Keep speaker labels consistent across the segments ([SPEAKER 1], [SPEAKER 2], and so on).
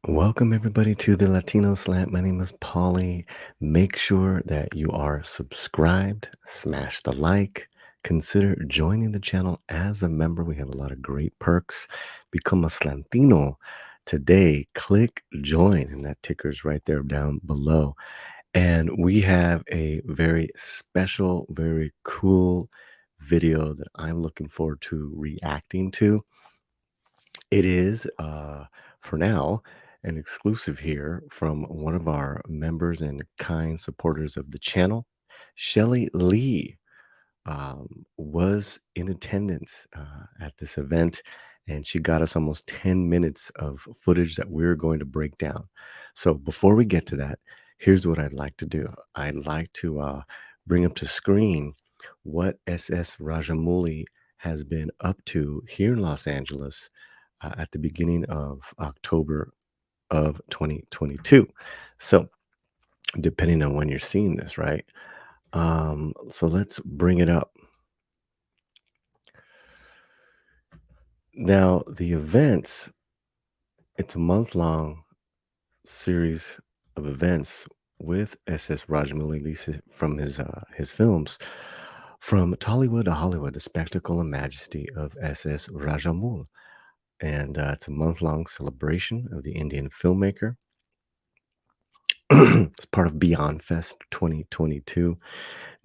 [SPEAKER 1] Welcome, everybody, to the Latino Slant. My name is Polly. Make sure that you are subscribed, smash the like, consider joining the channel as a member. We have a lot of great perks. Become a Slantino today. Click join, and that ticker is right there down below. And we have a very special, very cool video that I'm looking forward to reacting to. It is, for now, an exclusive here from one of our members and kind supporters of the channel. Shelly Lee was in attendance at this event, and she got us almost 10 minutes of footage that we're going to break down. So before we get to that, here's what I'd like to do. I'd like to bring up to screen what SS Rajamouli has been up to here in Los Angeles at the beginning of October of 2022. So, depending on when you're seeing this, right? So let's bring it up. Now, the events, it's a month-long series of events with SS Rajamouli Lisa from his films. From Tollywood to Hollywood, the spectacle and majesty of SS Rajamouli. And it's a month-long celebration of the Indian filmmaker. It's part of Beyond Fest 2022.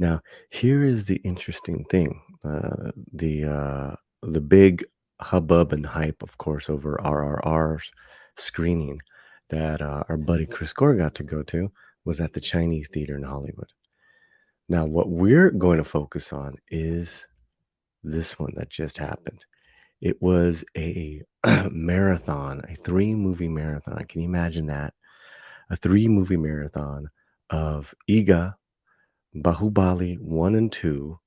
[SPEAKER 1] Now, here is the interesting thing. The big hubbub and hype, of course, over RRR's screening that our buddy Chris Gore got to go to was at the Chinese Theater in Hollywood. Now, what we're going to focus on is this one that just happened. It was a marathon, a 3-movie marathon. Can you imagine that? A 3-movie marathon of Eega, Bahubali 1 and 2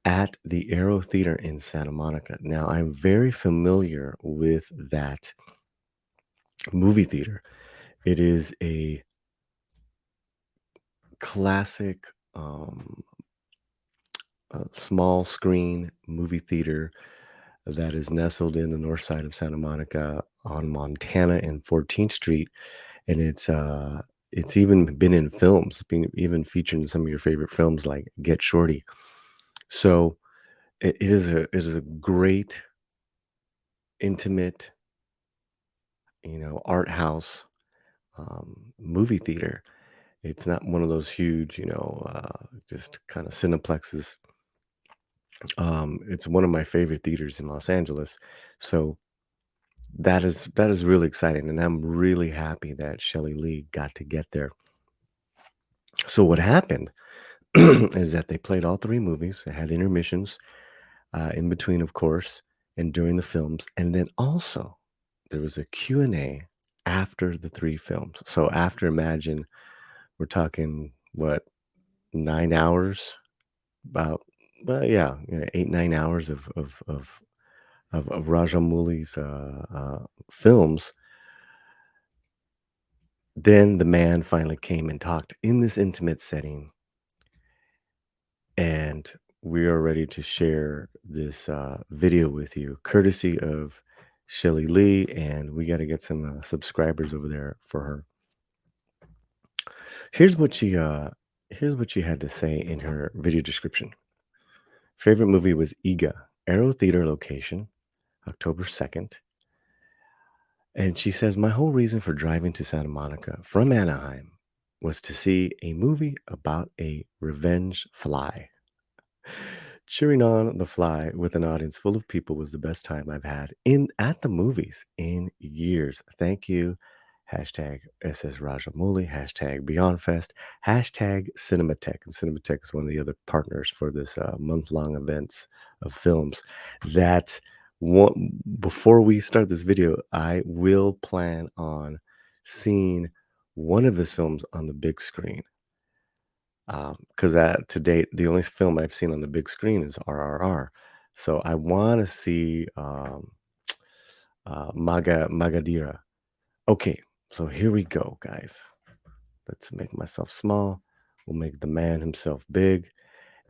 [SPEAKER 1] at the Aero Theater in Santa Monica. Now, I'm very familiar with that movie theater. It is a classic small screen movie theater that is nestled in the north side of Santa Monica on Montana and 14th Street. And it's even been in films, being even featured in some of your favorite films like Get Shorty. So it is a great, intimate, art house movie theater. It's not one of those huge, just kind of cineplexes. It's one of my favorite theaters in Los Angeles. So that is really exciting, and I'm really happy that Shelley Lee got to get there. So what happened is that they played all 3 movies. They had intermissions in between, of course, and during the films. And then also there was a Q&A after the 3 films. So after, imagine, we're talking, what, 9 hours? About, well, yeah, 8, 9 hours of Rajamouli's films. Then the man finally came and talked in this intimate setting, and we are ready to share this video with you, courtesy of Shelly Lee, and we got to get some subscribers over there for her. Here's what she had to say in her video description. Favorite movie was Eega, Aero Theater location, October 2nd. And she says, my whole reason for driving to Santa Monica from Anaheim was to see a movie about a revenge fly. Cheering on The Fly with an audience full of people was the best time I've had at the movies in years. Thank you. Hashtag SS Rajamouli, hashtag BeyondFest, hashtag Cinematech. And Cinematech is one of the other partners for this month-long events of films. That one, before we start this video, I will plan on seeing one of his films on the big screen. Because to date, the only film I've seen on the big screen is RRR. So I want to see Magadira. Okay, so here we go, guys. Let's make myself small. We'll make the man himself big.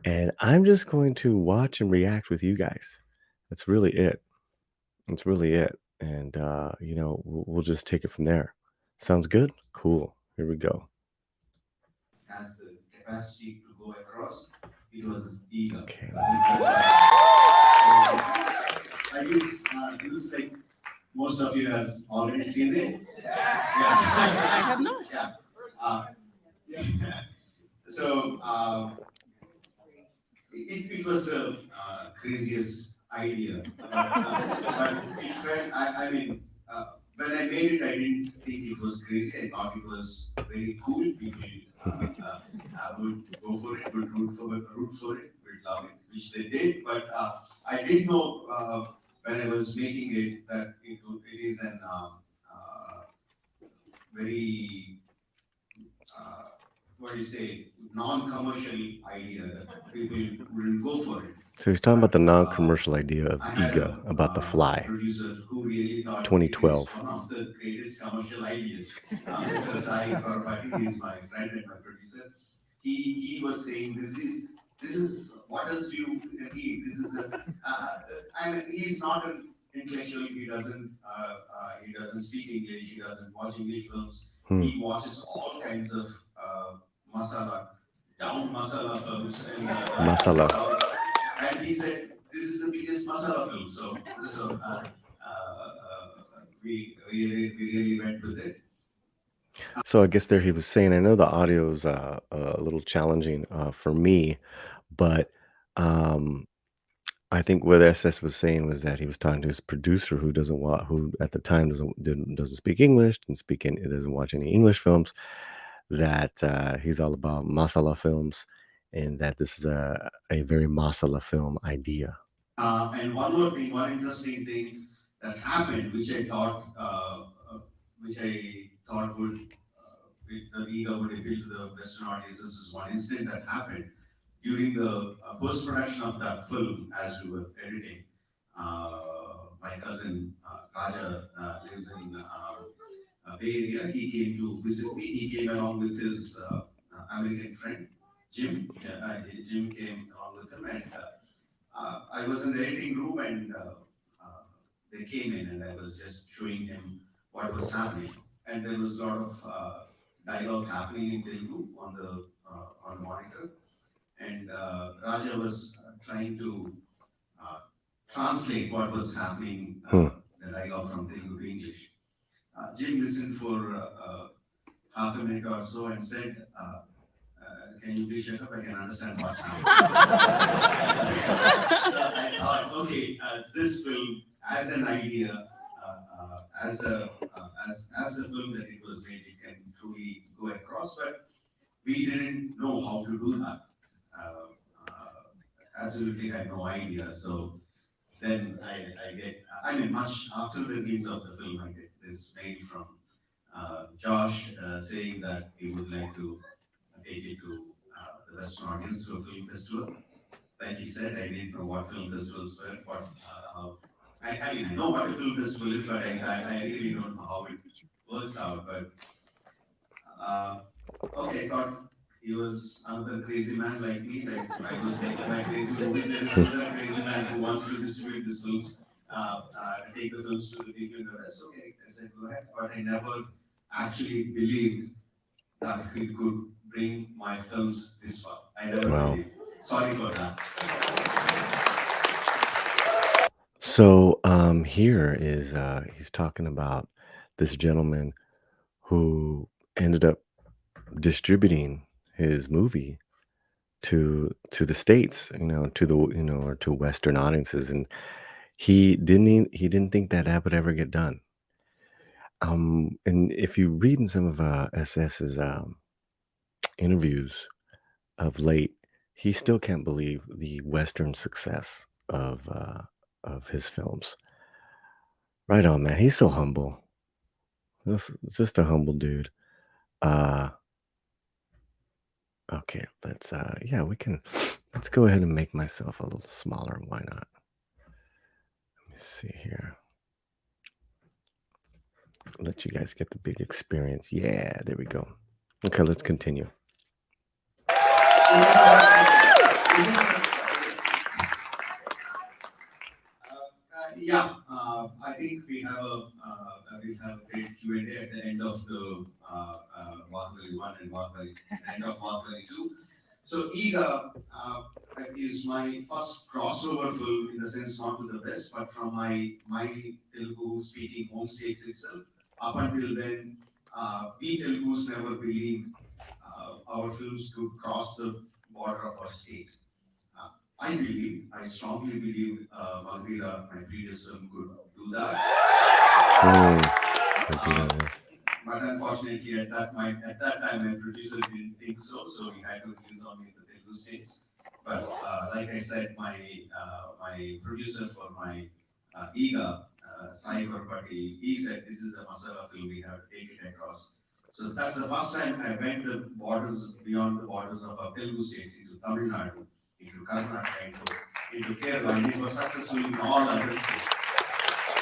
[SPEAKER 1] And I'm just going to watch and react with you guys. That's really it. That's really it. and we'll just take it from there. Sounds good? Cool. Here we go. Has the capacity to go across. It was Eega. Okay. I guess looks like most of you has already seen it. Yeah. I have not. Yeah. Yeah. So it was the craziest idea, but it felt. I mean, when I made it, I didn't think it was crazy. I thought it was very cool. People would go for it, would root for it, would love it, which they did. But I didn't know when I was making it that it is an very uh, what do you say, non-commercial idea that people wouldn't go for it. So he's talking about the non-commercial idea of Eega, about the fly. Producer who really thought 2012. It is one of the greatest commercial ideas. Mr. Sai Korpati, he is my friend and my producer. He was saying this is what else do you need? This is a I mean he's not an intellectual. He doesn't speak English. He doesn't watch English films. He watches all kinds of masala, down masala films masala. And he said, "This is the biggest masala film." We really went with it. So I guess there he was saying, I know the audio is a little challenging for me, but um, I think what SS was saying was that he was talking to his producer who doesn't watch, who at the time doesn't speak English, doesn't watch any English films. That he's all about masala films, and that this is a very masala film idea. And one more thing, one interesting thing that happened, which I thought would the Eega would appeal to the Western audiences, is one incident that happened during the post production of that film as we were editing. My cousin Raja lives in Bay Area. He came to visit me. He came along with his American friend Jim. Jim came along with him, and I was in the editing room, and they came in, and I was just showing him what was happening, and there was a lot of dialogue happening in Telugu on the monitor, and Raja was trying to uh, translate what was happening, the dialogue from Telugu to English. Jim listened for half a minute or so and said, "Can you please shut up? I can understand what's happening." So I thought, okay, this film, as an idea, as the film that it was made, it can truly go across, but we didn't know how to do that. Uh, Absolutely had no idea. So then I mean, much after the release of the film, I get this mail from Josh saying that he would like to take it to the Western audience to a film festival. Like he said, I didn't know what film festivals were. I mean, I know what a film festival is, but I really don't know how it works out. But okay, I thought he was another crazy man like me. Like I was making my crazy movies. There is another crazy man who wants to distribute these films, take the films to the people in the West. Okay, I said go ahead, but I never actually believed that he could bring my films this far. I never believed. Sorry for that. So here is he's talking about this gentleman who ended up distributing his movie to the states, to the or to Western audiences, and he didn't think that would ever get done. And if you read in some of SS's interviews of late, he still can't believe the Western success of his films. Right on, man. He's so humble. This just a humble dude. Okay, let's go ahead and make myself a little smaller. Why not? Let me see here. Let you guys get the big experience. Yeah, there we go. Okay, let's continue. Yeah, Mm, Magneto, yeah.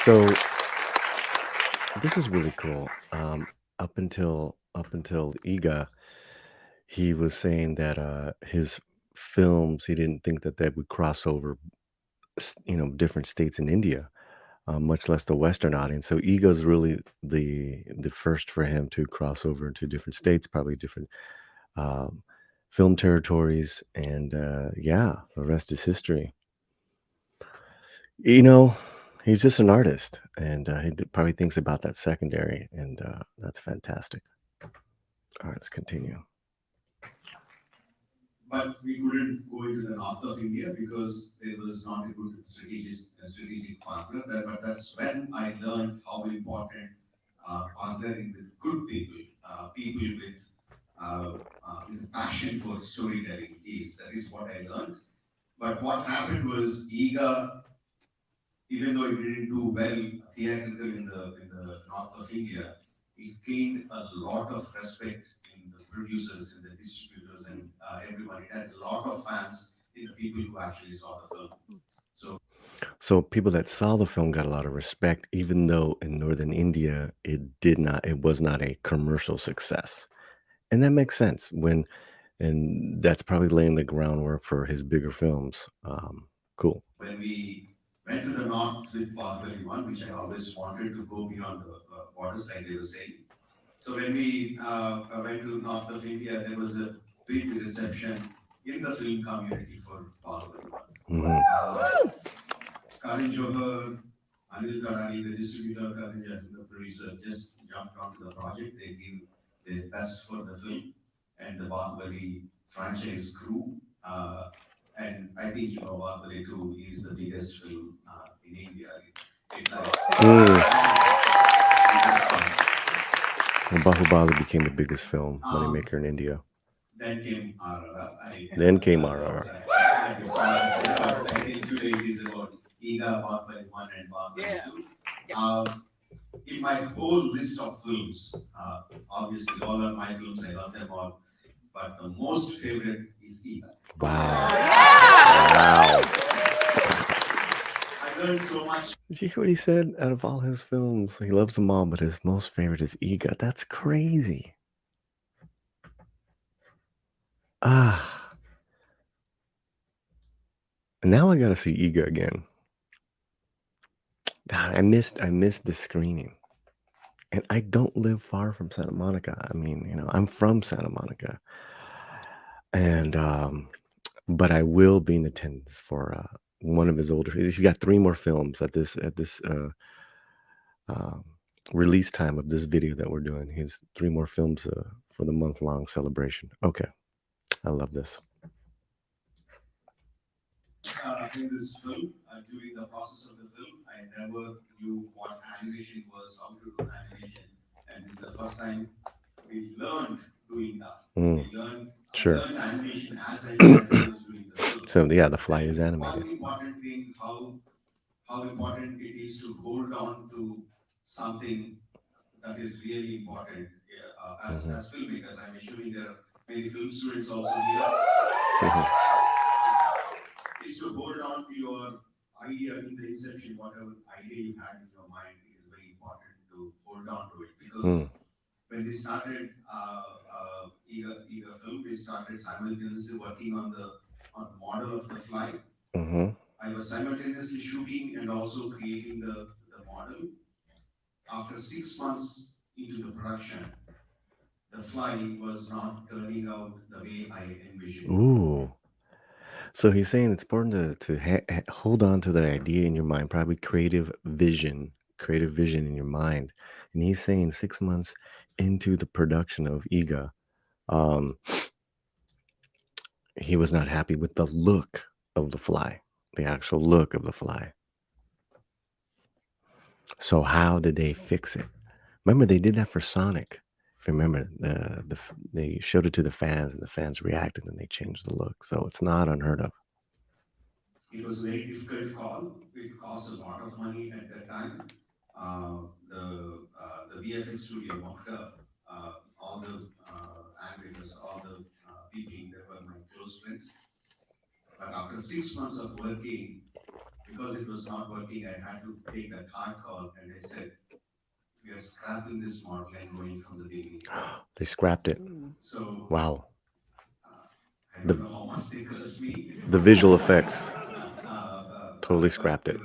[SPEAKER 1] So this is really cool. Up until Iga, he was saying that his films, he didn't think that they would cross over, different states in India, much less the Western audience. So Ego's really the first for him to cross over into different states, probably different um, film territories, and yeah, the rest is history. You know, he's just an artist, and probably thinks about that secondary, and that's fantastic. All right, let's continue. So people that saw the film got a lot of respect, even though in Northern India it was not a commercial success. And that makes sense and that's probably laying the groundwork for his bigger films. Cool. Hmm. Mm. Well, Bahubali became the biggest film moneymaker in India. Then came RR. Wow. Wow. Did you hear what he said? Out of all his films, he loves them all, but his most favorite is Ega. That's crazy. Ah, now I gotta see Ega again. God, I missed the screening. And I don't live far from Santa Monica. I mean, I'm from Santa Monica. And but I will be in attendance for one of his older. He's got three more films at this um, release time of this video that we're doing. He has three more films for the month long celebration. Okay, I love this. Mm, sure. So yeah, the fly is animated. Mhm. Mhm. Mm. Mhm. Ooh. So he's saying it's important to hold on to the idea in your mind, probably creative vision in your mind. And he's saying 6 months into the production of Ega, um, he was not happy with the look of the fly, the actual look of the fly. So how did they fix it? Remember, they did that for Sonic. If you remember, they showed it to the fans, and the fans reacted, and they changed the look. So it's not unheard of. They scrapped it.
[SPEAKER 2] Mm.
[SPEAKER 1] Wow. The the visual effects totally scrapped it.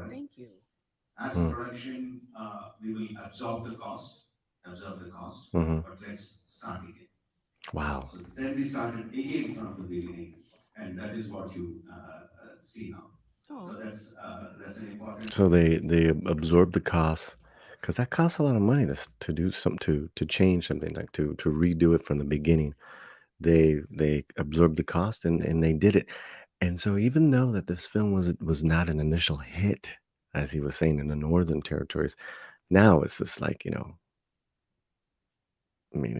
[SPEAKER 2] Thank you.
[SPEAKER 1] Mm, mhm. Wow.
[SPEAKER 2] Oh,
[SPEAKER 1] So they absorb the costs because that costs a lot of money to do some to change something, like to redo it from the beginning. They absorbed the cost, and they did it. And so even though that this film was not an initial hit, as he was saying, in the northern territories, now it's just like, I mean,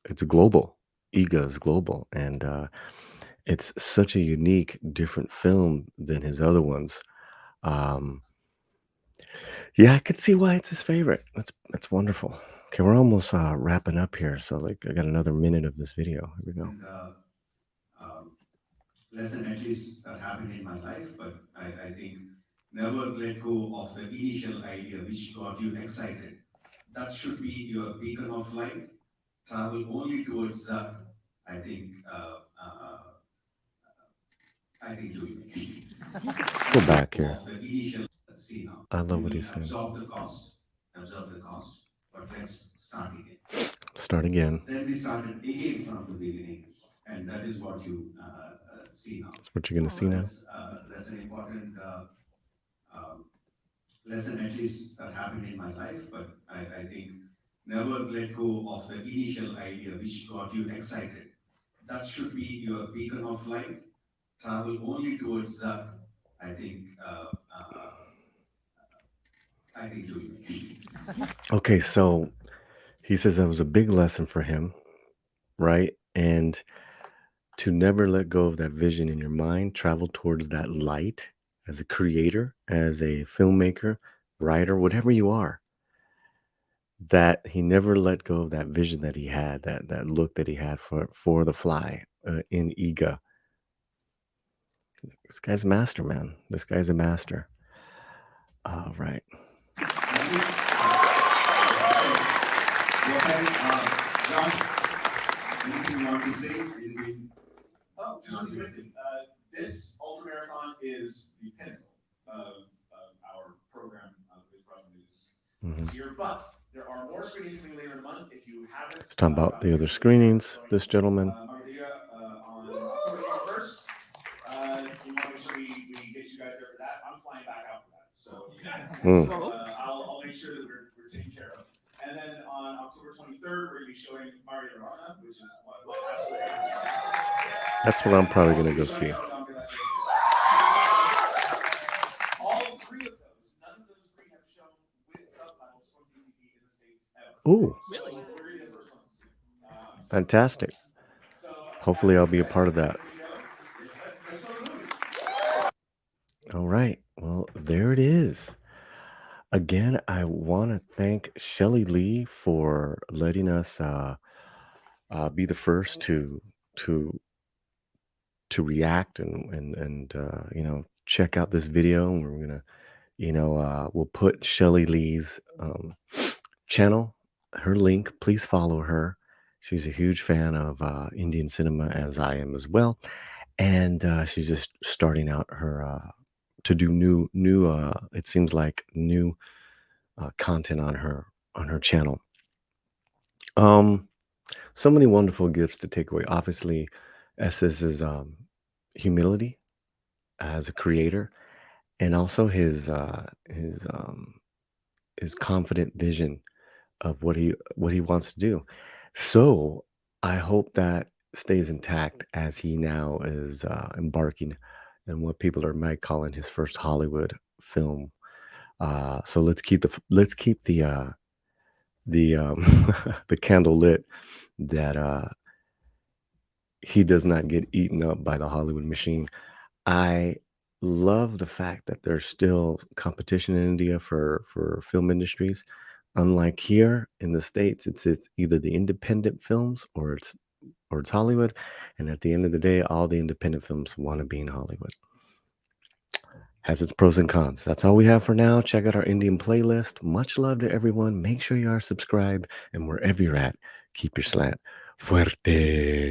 [SPEAKER 1] it's global. Ega is global, and it's such a unique, different film than his other ones. Um, yeah, I could see why it's his favorite. That's wonderful. Okay, we're almost wrapping up here, so like I got another minute of this video. Here we go. Let's go back here. I love what he's saying. Start again. That's what you're gonna see
[SPEAKER 2] oh,
[SPEAKER 1] now. Okay, so he says that was a big lesson for him, right? And to never let go of that vision in your mind, travel towards that light as a creator, as a filmmaker, writer, whatever you are, that he never let go of that vision that he had, that look that he had for the fly in Ega. This guy's a master, man. This guy's a master. All right. Mhm. Let's talk about the other screenings. This gentleman. Mm.
[SPEAKER 2] oh.
[SPEAKER 1] That's what I'm probably gonna go see. Ooh,
[SPEAKER 2] Really?
[SPEAKER 1] fantastic. Hopefully, I'll be a part of that. All right. Well, there it is. Again, I want to thank Shelly Lee for letting us be the first to to react and check out this video. And we're gonna we'll put Shelly Lee's channel, her link. Please follow her. She's a huge fan of Indian cinema, as I am as well, and she's just starting out her to do new. It seems like new content on her channel. Um, so many wonderful gifts to take away. Obviously, S's humility as a creator, and also his confident vision of what he wants to do. So I hope that stays intact as he now is embarking in what people are might calling his first Hollywood film. So let's keep the the candle lit that he does not get eaten up by the Hollywood machine. I love the fact that there's still competition in India for film industries. Unlike here in the States, it's either the independent films or it's Hollywood. And at the end of the day, all the independent films want to be in Hollywood. Has its pros and cons. That's all we have for now. Check out our Indian playlist. Much love to everyone. Make sure you are subscribed, and wherever you're at, keep your slant fuerte.